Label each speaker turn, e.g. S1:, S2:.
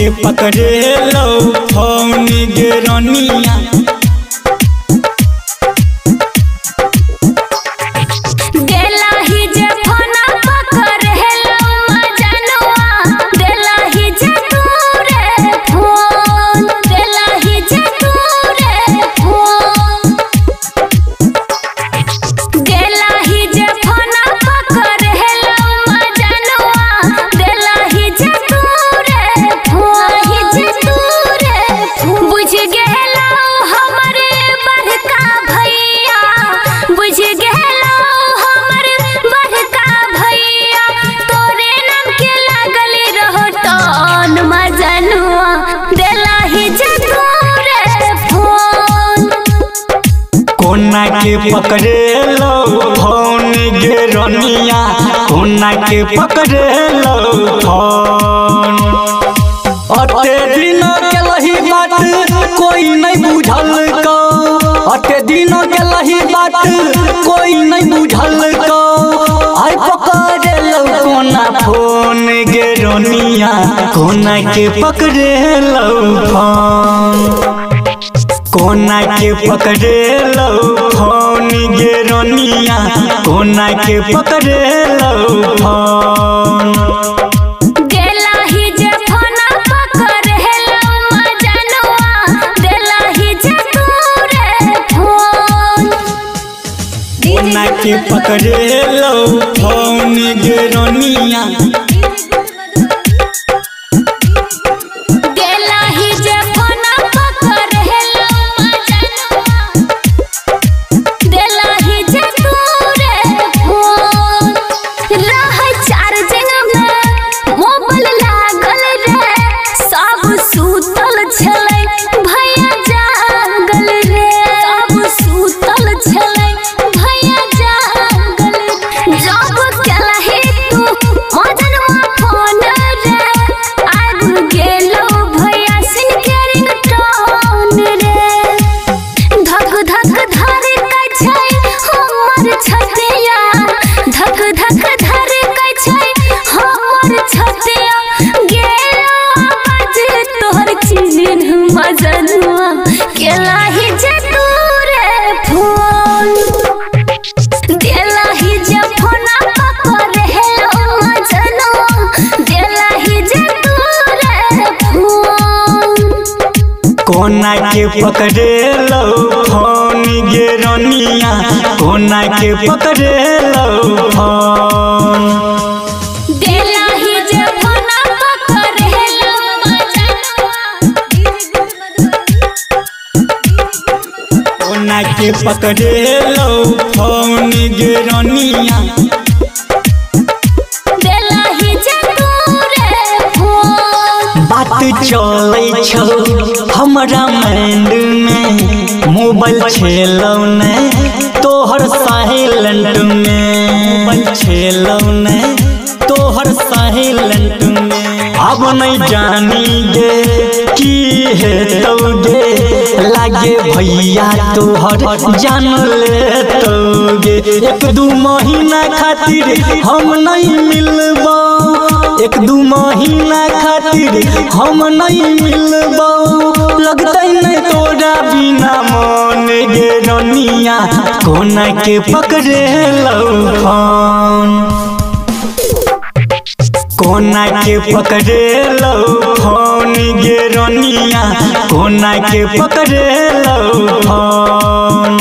S1: के पकड़े लो फोन गे रनिया। कोना के पकड़े लो फोन गे रनिया, कोना के पकड़े लो फोन। अटे दिनों के लही बात कोई नहीं बुझल को, अटे दिनों के लही बात कोई नहीं बुझल को। आई पकड़े लो कोना फोन गे रनिया, कोना के पकड़े लो फोन। कोना के पकड़े लो फोन गे रनिया, कोना के पकड़े लो फोन। कोना के पकड़े लो फोन गे रनिया, कोना के पकड़े लो फोन गे रनिया, कोना के पकड़े लो फोन। कोना के पकड़े लो फोन गे रनिया, बात चलै छौ हमरा माइंड में, मोबाइल छेलौ ने तोहर साइलेंट में, मोबाइल छेलौ ने तोहर साइलेंट में। अब नहीं जानी गे की हेतौगे, लागे भैया तोहर जान लेतौगे। 1-2 महीना खातिर हम नहीं मिलबौ, 1-2 महीना खातिर हम नहीं मिलबौ। लगतै नहीं तोरा बिना मन गे रनिया, कोना के पकड़े लो फोन। कोना के पकड़े लो फोन गे रनिया, कोना के पकड़े लो फोन।